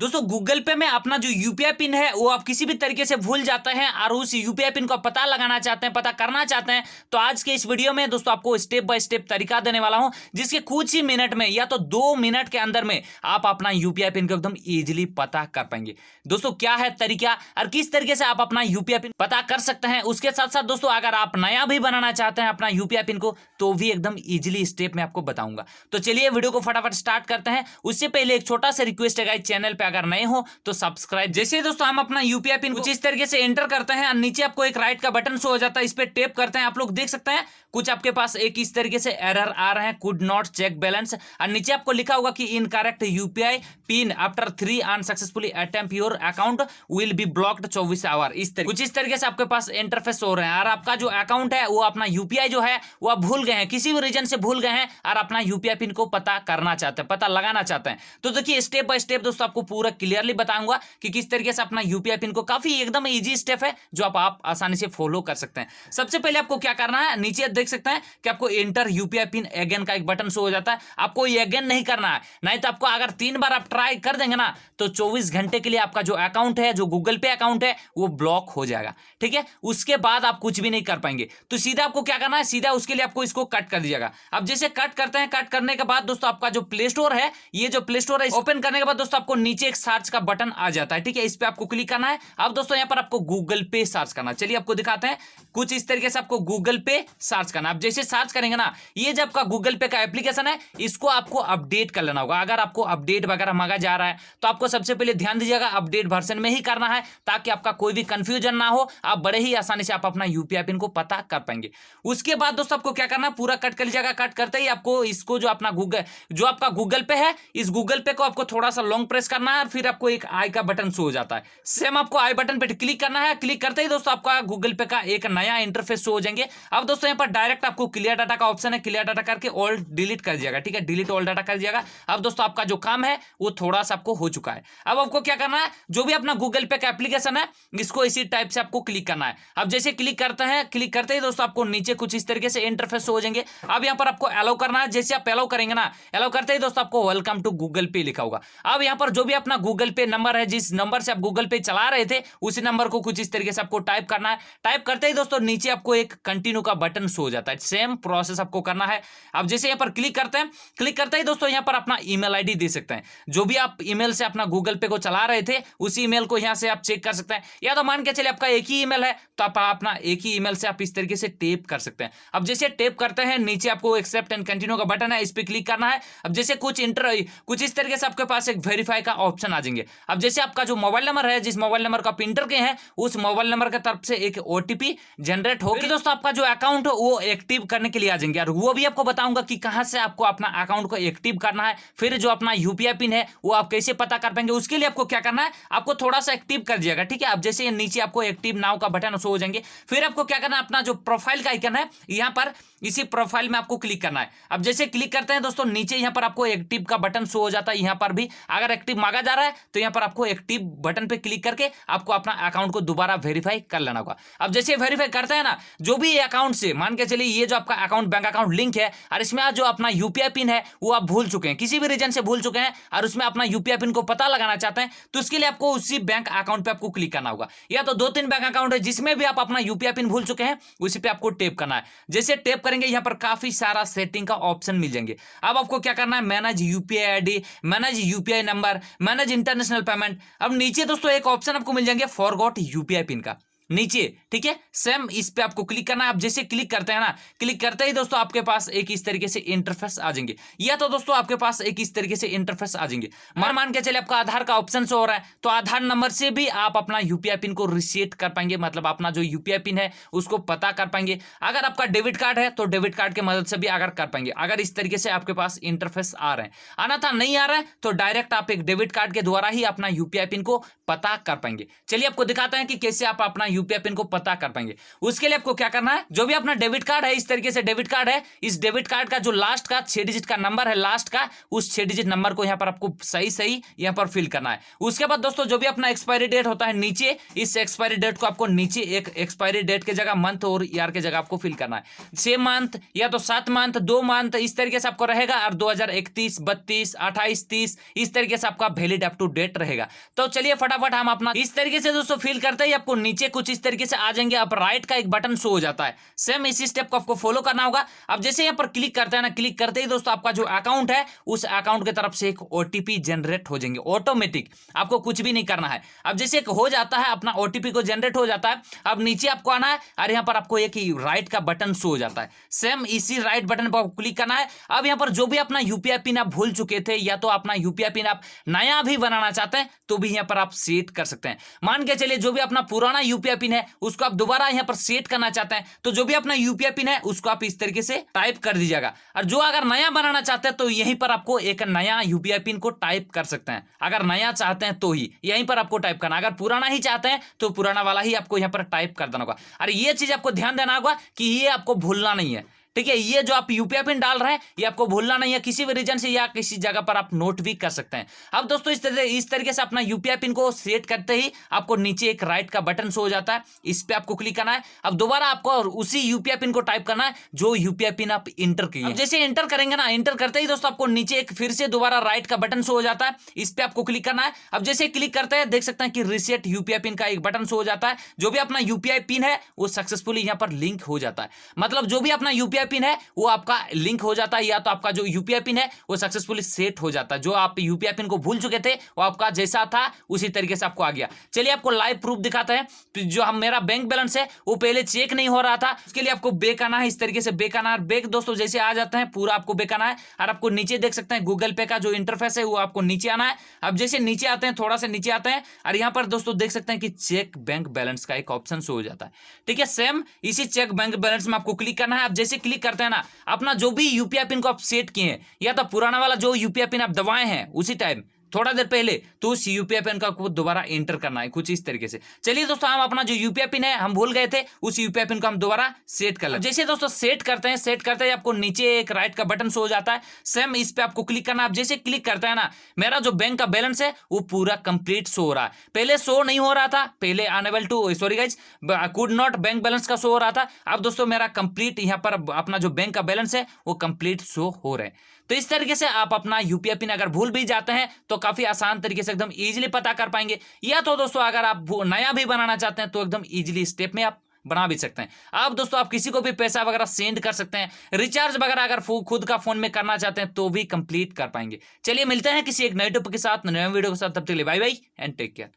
दोस्तों गूगल पे में अपना जो यूपीआई पिन है वो आप किसी भी तरीके से भूल जाते हैं और उस यूपीआई पिन को पता लगाना चाहते हैं, पता करना चाहते हैं, तो आज के इस वीडियो में दोस्तों आपको स्टेप बाय स्टेप तरीका देने वाला हूं, जिसके कुछ ही मिनट में या तो 2 मिनट के अंदर में आप अपना यूपीआई पिन को एकदम इजीली पता कर पाएंगे। दोस्तों क्या है तरीका और किस तरीके से आप अपना यूपीआई पिन पता कर सकते हैं, उसके साथ साथ दोस्तों अगर आप नया भी बनाना चाहते हैं अपना यूपीआई पिन को तो भी एकदम इजीली स्टेप में आपको बताऊंगा। तो चलिए वीडियो को फटाफट स्टार्ट करते हैं। उससे पहले एक छोटा सा रिक्वेस्ट है गाइस, चैनल पे अगर नए हो तो सब्सक्राइब। जैसे दोस्तों हम अपना यूपीआई पिन कुछ इस तरीके से एंटर करते हैं और नीचे आपको एक राइट का बटन शो हो जाता है, इस पे टैप करते हैं। आप लोग देख सकते हैं कुछ आपके पास एक इस तरीके से एरर आ रहे हैं, कुड नॉट चेक बैलेंस, और नीचे आपको लिखा होगा कि incorrect UPI pin after 3 unsuccessfully attempt your account will be blocked 24 hour. कुछ इस तरीके से आपके पास इंटरफेस हो रहे हैं और आपका जो अकाउंट है वो अपना यूपीआई जो है वो आप भूल गए हैं, किसी भी रीजन से भूल गए हैं और अपना यूपीआई पिन को पता करना चाहते हैं, पता लगाना चाहते हैं। तो देखिए स्टेप बाय स्टेप दोस्तों आपको पूरा क्लियरली बताऊंगा कि किस तरीके से अपना यूपीआई पिन को, काफी एकदम इजी स्टेप है जो आप आसानी से फॉलो कर सकते हैं। सबसे पहले आपको क्या करना है, नीचे देख सकते हैं कि आपको एंटर यूपीआई पिन अगेन का एक बटन शो हो जाता है। आपको ये अगेन नहीं करना है, नहीं तो आपको अगर 3 बार आप ट्राई कर देंगे ना तो 24 घंटे के लिए आपका जो अकाउंट है, जो गूगल पे अकाउंट है वो ब्लॉक हो जाएगा। ठीक है, उसके बाद आप कुछ भी नहीं कर पाएंगे। तो सीधा आपको क्या करना है, सीधा उसके लिए आपको इसको कट कर दीजिएगा। अब जैसे कट करते हैं, कट करने के बाद दोस्तों आपका जो प्ले स्टोर है, ये जो प्ले स्टोर है ओपन करने के बाद दोस्तों आपको नीचे एक सर्च का बटन आ जाता है। ठीक है, इस पे आपको क्लिक करना है। अब दोस्तों यहाँ पर आपको गूगल पे सर्च करना है। चलिए आपको दिखाते हैं, कुछ इस तरीके से आपको गूगल पे सर्च करना है। अब जैसे सर्च करेंगे ना, ये जब का गूगल पे का एप्लीकेशन है इसको आपको अपडेट कर लेना होगा। अगर आपको अपडेट वगैरह मांगा जा रहा है तो आपको सबसे पहले ध्यान दीजिएगा अपडेट वर्जन में ही करना है, ताकि आपका कोई भी कंफ्यूजन ना हो, आप बड़े ही आसानी से आप अपना यूपीआई पिन को पता कर पाएंगे। उसके बाद दोस्तों आपको क्या करना है, पूरा कट कर लीजिएगा। कट करते ही आपको इसको जो अपना गूगल, जो आपका गूगल पे है, इस गूगल पे को आपको थोड़ा सा लॉन्ग प्रेस करना है और फिर आपको एक आई का बटन शो हो जाता है। सेम आपको आई बटन पे क्लिक करना है। क्लिक करते ही दोस्तों आपका गूगल पे का एक नया इंटरफेस शो हो जाएंगे। अब दोस्तों यहाँ पर डायरेक्ट आपको क्लियर डाटा का ऑप्शन है, क्लियर डाटा करके ऑल डिलीट कर दिएगा। ठीक है, डिलीट ऑल डाटा कर दिएगा। अब दोस्तों आपका जो काम है वो थोड़ा सा आपको हो चुका है। अब आपको क्या करना है, जो भी अपना गूगल पे का एप्लीकेशन है इसको इसी टाइप से आपको क्लिक करना है। अब जैसे क्लिक करते हैं, क्लिक करते ही दोस्तों आपको नीचे कुछ इस तरीके से इंटरफेस हो जाएंगे। अब यहाँ पर आपको अलाउ करना है। जैसे आप अलाउ करेंगे ना, अलाउ करते ही दोस्तों आपको वेलकम टू गूगल पे लिखा होगा। अब यहाँ पर जो भी अपना गूगल पे नंबर है, जिस नंबर से आप गूगल पे चला रहे थे, उसी नंबर को कुछ इस तरीके से आपको टाइप करना है। टाइप करते ही दोस्तों नीचे आपको एक कंटिन्यू का बटन शो हो जाता है। सेम प्रोसेस आपको करना है। अब जैसे यहाँ पर क्लिक करते हैं, क्लिक करते ही दोस्तों यहाँ पर अपना ईमेल आईडी दे सकते हैं। जो भी आप ईमेल से अपना गूगल पे को चला रहे थे उसी ईमेल को यहाँ से आप चेक कर सकते हैं, या तो मान के चलिए आपका एक ही ईमेल है तो आप अपना एक ही ईमेल से आप इस तरीके से टेप कर सकते हैं। अब जैसे टेप करते हैं, नीचे आपको एक्सेप्ट एंड कंटिन्यू का बटन है, इस पर क्लिक करना है। अब जैसे कुछ इस तरीके से आपके पास एक वेरीफाई का ऑप्शन आ जाएंगे। अब जैसे आपका जो मोबाइल नंबर है, जिस मोबाइल नंबर को आप इंटर किए हैं, उस मोबाइल नंबर की तरफ से एक ओटीपी जनरेट होगी दोस्तों, आपका जो अकाउंट है वो एक्टिव करने के लिए आ जाएंगे। और वो भी आपको बताऊंगा कि कहां से आपको अपना अकाउंट को एक्टिव करना है, फिर जो अपना यूपीआई पिन है वो आप कैसे पता कर पाएंगे। उसके लिए आपको क्या करना है, आपको थोड़ा सा एक्टिव कर दिएगा। ठीक है, अब जैसे नीचे आपको एक्टिव नाउ का बटन शो हो जाएंगे। फिर आपको क्या करना है, अपना जो प्रोफाइल का आइकन है यहाँ पर, इसी प्रोफाइल में आपको क्लिक करना है। अब जैसे क्लिक करते हैं दोस्तों, नीचे यहाँ पर आपको एक्टिव का बटन शो हो जाता है। यहाँ पर भी अगर एक्टिव मांगा जा रहा है तो यहाँ पर आपको एक्टिव बटन पे क्लिक करके आपको अपना अकाउंट को दोबारा वेरीफाई कर लेना होगा। अब जैसे वेरीफाई करते हैं ना, जो भी अकाउंट से मान के चलिए ये जो आपका अकाउंट बैंक अकाउंट लिंक है और इसमें जो अपना यूपीआई पिन है वो आप भूल चुके हैं, किसी भी रीजन से भूल चुके हैं और उसमें अपना यूपीआई पिन को पता लगाना चाहते हैं, तो उसके लिए आपको उसी बैंक अकाउंट पे आपको क्लिक करना होगा। या तो 2-3 बैंक अकाउंट है जिसमें भी आप अपना यूपीआई पिन भूल चुके हैं, उसी पे आपको टैप करना है। जैसे टैप करेंगे यहाँ पर काफी सारा सेटिंग का ऑप्शन मिल जाएंगे। अब आपको क्या करना है, manage UPI ID, manage UPI number, manage international payment. अब नीचे दोस्तों एक ऑप्शन आपको मिल जाएंगे फॉरगॉट यूपीआई पिन का नीचे। ठीक है, सेम इस पे आपको क्लिक करना है। आप जैसे क्लिक करते हैं ना, क्लिक करते ही दोस्तों आपके पास एक इस तरीके से इंटरफेस आ जाएंगे, या तो दोस्तों आपके पास एक इस तरीके से इंटरफेस आ जाएंगे। मान के चले आपका आधार का ऑप्शन शो हो रहा है, तो आधार नंबर से भी आप अपना यूपीआई पिन को रिसेट कर पाएंगे, मतलब अपना जो यूपीआई पिन है उसको पता कर पाएंगे। अगर आपका डेबिट कार्ड है तो डेबिट कार्ड की मदद से भी अगर कर पाएंगे, अगर इस तरीके से आपके पास इंटरफेस आ रहे हैं। आना था नहीं आ रहा है तो डायरेक्ट आप एक डेबिट कार्ड के द्वारा ही अपना यूपीआई पिन को पता कर पाएंगे। चलिए आपको दिखाते हैं कि कैसे आप अपना यूपीआई पिन को पता कर पाएंगे। उसके लिए आपको क्या करना है, जो भी अपना डेबिट कार्ड है, इस तरीके से डेबिट कार्ड है, इस डेबिट कार्ड का जो लास्ट का 6 डिजिट का नंबर है, लास्ट का उस 6 डिजिट नंबर को यहाँ पर आपको सही यहाँ पर फिल करना है। उसके बाद दोस्तों जो भी अपना एक्सपायरी डेट होता है नीचे, इस एक्सपायरी डेट को आपको नीचे एक एक्सपायरी डेट के जगह मंथ और ईयर के जगह आपको फिल करना है। 6 मंथ या तो 7 मंथ, 2 मंथ, इस तरीके से आपको रहेगा। और 2031, 32, 28, 30 इस तरीके से आपका वैलिड अप टू डेट रहेगा। तो चलिए फटाफट हम अपना इस तरीके से दोस्तों फिल करते ही आपको नीचे कुछ इस तरीके से आ जाएंगे। अब राइट का एक बटन शो हो जाता है, सेम इसी स्टेप को आपको फॉलो करना होगा। अब जैसे यहाँ पर क्लिक करते हैं ना, क्लिक करते ही दोस्तों आपका जो अकाउंट है उस अकाउंट की तरफ से एक ओटीपी जनरेट हो जाएंगे ऑटोमेटिक, आपको कुछ भी नहीं करना है। अब जैसे हो जाता है अपना ओटीपी को जनरेट हो जाता है, अब नीचे आपको आना है और यहाँ पर आपको एक राइट का बटन शो हो जाता है, सेम इसी राइट बटन पर क्लिक करना है। अब यहाँ पर जो भी अपना यूपीआई पिन आप भूल चुके थे या तो अपना यूपीआई पिन आप नया भी बनाना चाहते हैं तो भी यहाँ पर आप सेट कर सकते हैं। मान के चलिए जो भी अपना पुराना यूपीआई पिन है उसको आप दोबारा यहाँ पर सेट करना चाहते हैं तो जो भी अपना यूपीआई पिन है उसको आप इस तरीके से टाइप कर दीजिएगा। और जो अगर नया बनाना चाहते हैं तो यहीं पर आपको एक नया यूपीआई पिन को टाइप कर सकते हैं। अगर नया चाहते हैं तो ही यहीं पर आपको टाइप करना, अगर पुराना ही चाहते हैं तो पुराना वाला ही आपको यहाँ पर टाइप कर देना होगा। और ये चीज आपको ध्यान देना होगा कि ये आपको भूलना नहीं है, ठीक है। ये जो आप यूपीआई पिन डाल रहे हैं ये आपको भूलना नहीं है, किसी भी रीजन से या किसी जगह पर आप नोट भी कर सकते हैं। अब दोस्तों इस तरीके से अपना यूपीआई पिन को सेट करते ही आपको नीचे एक राइट का बटन शो हो जाता है, इस पे आपको क्लिक करना है। अब दोबारा आपको उसी यूपीआई पिन को टाइप करना है जो यूपीआई पिन आप इंटर किए। अब जैसे इंटर करेंगे ना, इंटर करते ही दोस्तों आपको नीचे एक फिर से दोबारा राइट का बटन शो हो जाता है, इस पे आपको क्लिक करना है। अब जैसे क्लिक करते हैं देख सकते हैं कि रीसेट यूपीआई पिन का एक बटन शो हो जाता है। जो भी अपना यूपीआई पिन है वो सक्सेसफुली यहाँ पर लिंक हो जाता है, मतलब जो भी अपना यूपीआई पिन है वो आपका लिंक हो जाता है या तो आपका जो यूपीआई पिन है वो सक्सेसफुली सेट हो जाता है। जो आप यूपीआई पिन को भूल चुके थे वो आपका जैसा था उसी तरीके से आपको आ गया। चलिए आपको लाइव प्रूफ दिखाते हैं। तो जो हम मेरा बैंक बैलेंस है वो पहले चेक नहीं हो रहा था, उसके लिए आपको बैक आना है, इस तरीके से बैक आना है। बैक दोस्तों जैसे आ जाते हैं पूरा आपको बैक आना है और आपको नीचे देख सकते हैं गूगल पे का जो इंटरफेस है वो आपको नीचे आना है। अब जैसे नीचे आते हैं, थोड़ा सा नीचे आते हैं और यहाँ पर दोस्तों देख सकते हैं कि चेक बैंक बैलेंस का एक ऑप्शन शो हो जाता है, ठीक है। सेम इसी चेक बैंक बैलेंस में आपको क्लिक करना है। अब जैसे क्लिक करते हैं ना, अपना जो भी यूपीआई पिन को आप सेट किए हैं या तो पुराना वाला जो यूपीआई पिन आप दबाए हैं उसी टाइम थोड़ा देर पहले, तो उस यूपीआई पिन का आपको दोबारा एंटर करना है कुछ इस तरीके से। चलिए दोस्तों हम अपना जो यूपीआई पिन है हम भूल गए थे उस यूपीआई पिन को हम दोबारा सेट कर लें। जैसे दोस्तों सेट करते हैं, सेट करते हैं आपको नीचे एक राइट का बटन शो हो जाता है, सेम इस पे आपको क्लिक करना है। आप जैसे क्लिक करते हैं ना, मेरा जो बैंक का बैलेंस है वो पूरा कंप्लीट शो हो रहा है। पहले शो नहीं हो रहा था, पहले unable to sorry guys could not bank balance का शो हो रहा था। अब दोस्तों मेरा कंप्लीट यहाँ पर अपना जो बैंक का बैलेंस है वो कंप्लीट शो हो रहा है। तो इस तरीके से आप अपना यूपीआई पिन अगर भूल भी जाते हैं तो काफी आसान तरीके से एकदम इजीली पता कर पाएंगे। या तो दोस्तों अगर आप नया भी बनाना चाहते हैं तो एकदम इजीली स्टेप में आप बना भी सकते हैं। अब दोस्तों आप किसी को भी पैसा वगैरह सेंड कर सकते हैं, रिचार्ज वगैरह अगर खुद का फोन में करना चाहते हैं तो भी कंप्लीट कर पाएंगे। चलिए मिलते हैं किसी एक नए टॉपिक के साथ, नए वीडियो के साथ, तब तक के लिए bye bye and take care.